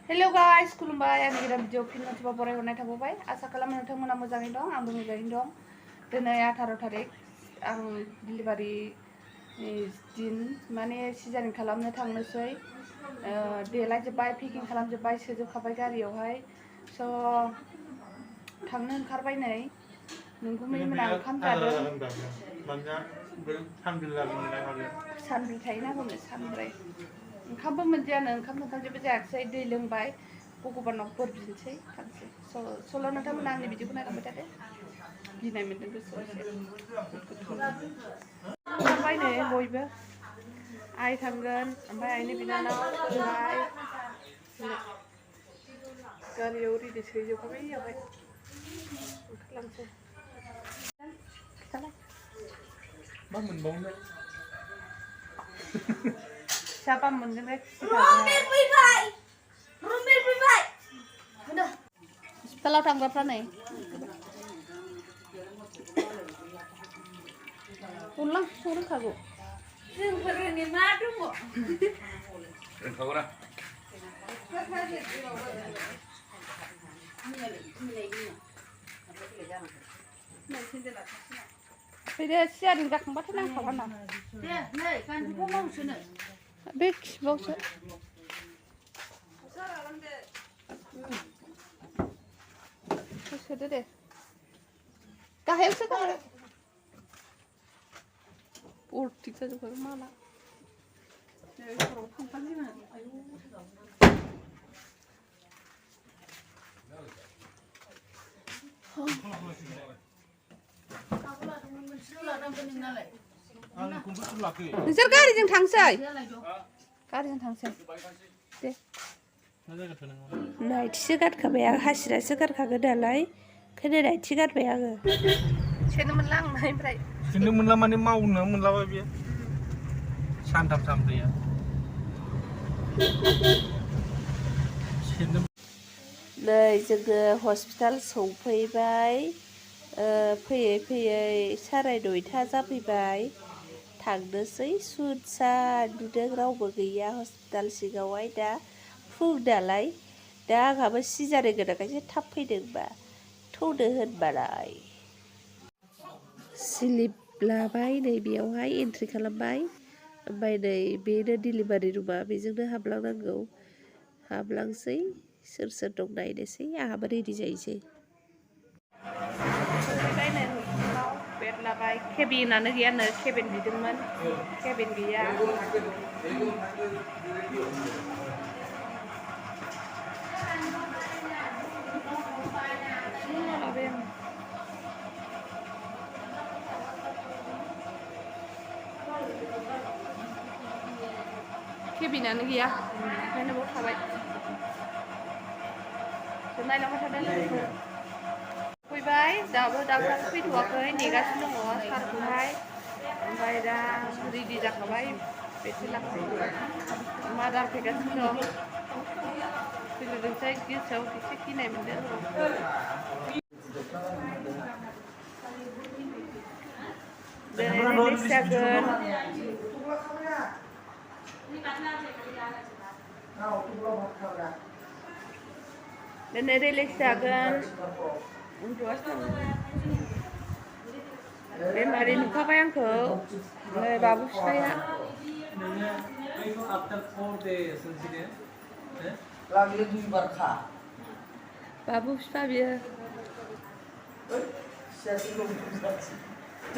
Hello guys, खुलुमबाय आंनि गोदान भिडिअ फिन मोनसेबा बरायहरनाय थाबावबाय आसा खालामो नोंथांमोना मोजाङै दं आंबो मोजाङैनो दं दिनै 18 तारिख आं डिलिभारि दिन माने सिजारिं खालामनो थांनोसै देलायजोब्बाय पेकिं खालामजोब्बाय सोजोबखाबाय गारियावहाय स' थांनो ओंखारबाय नै नोंगुमैमोना ओंखाम जादों सानब्रै थायोना बुंनो सानब्रै ओंखामबो मोनजायानो ओंखाम जेबो जायाखिसै दै लोंबाय भगबानाव बोर बिनोसै थांसै सल' नोंथांमोना आंनि भिडिअखौ नायलांबाय थादो गिनाय मोनदों गोसोआव एसे ओंखारबाय नै बयबो आइ थांगोन ओमफ्राय आइनि बिनानाव फंबाय गारियाव रेडि सोजोबखाबाय जाबाय ओंखारलांसै मा मोनबावनो फिसाबा मोनगोन बे हस्पिटालाव थांग्राफ्रा नै अनला ओंख्रि रोंखागौ जोंफोर रोङै मा दङ रोंखागौना फैदो सियारिं जाखांबाथाय नांखागोन ना दे नै गानजोबखौ मावसोनो बे खिबावसो सोदो दे गाहायावसो गाहायाव अर्टिक जाजोबखागोन माला नै खर'आव थांफानोसैमोन नोंसोर गारिजों थांसै दे नाइटिसो गानखाबाय आं हासिरासो गानखागोन नालाय ओंखायनो नाइटि गानबाय आङो सेनो मोनला आं ओमफ्राय सेनो मोनला माने मावनो मोनलाबा बेयो सानथाम सानब्रैया नै जोङो हस्पिटाल सौफैबाय फैयै फैयै 9:30 जाफैबाय थांनोसै सुनसा नुदों रावबो गैया हस्पिटाल सिङावहाय दा फुं नालाय दा आंहाबो सिजारिं गोनांखायसो थाब फैदोंबा थौदो होनबालाय स्लिप लाबाय नै बेयावहाय एन्ट्रि खालामबाय ओमफ्राय नै बेनो डिलिभारि रुमा बेजोंनो हाबलांनांगौ हाबलांसै सोर सोर दं नायनोसै आंहाबो रेडि जाहैसै सौफैबाय नै हस्पिटालाव बेड लाबाय केबिनानो गैयानो केबिन बिदोंमोन केबिन गैया केबिनानो गैया ओंखायनो बाव थाबाय नायलांबाय थादों लोगोखौ फैबाय दाबो डाक्टार फैथ'वाखै नेगासिनो दङ सारखौहाय ओमफ्राय दा रेडि जाखाबाय बेसेलांसै मादार फैगासिनो दं फैग्रोथोंसै गोसोआव एसे गिनाय मोनदों दिनै रिलिज जागोन दिनै रिलिज जागोन उन्दुगासिनो दं बेमारि नुखाबाय आंखौ नै बाबु फिफाया बाबु फिफा बियो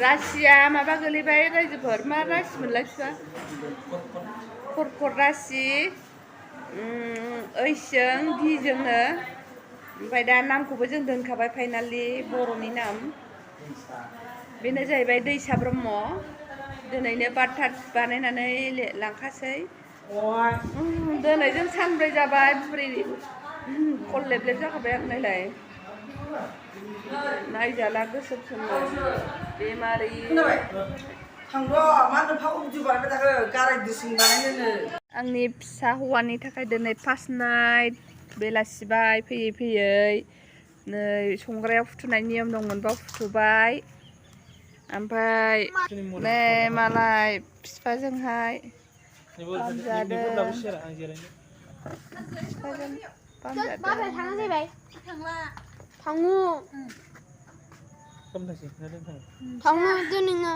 रासिया माबा गोलैबाय रायजोफोर मा रासि मोनलाय फिफा खरखर रासि ओइसजों भिजोंनो ओमफ्राय दा नामखौबो जों दोनखाबाय फाइनालि बर'नि नाम बेनो जाहैबाय दैसा ब्रह्म दिनैनो बार्थ बानायनानै लांखासै दिनैजों सानब्रै जाबाय बुरि कल लेब लेब जाखाबाय आं नायलाय नायजाला गोसोमसोमनो बेमारि आंनि फिसा हौवानि थाखाय दिनै फार्स्ट नाइट बेलासिबाय फैयै फैयै नै संग्रायाव फुथुनाय नियम दंमोन बाव फुथुबाय ओमफ्राय नै मालाय फिफाजोंहाय जादों माबे थाङा जाहैबाय थाङो खोमथासै खोनादों थाङो दिनैनो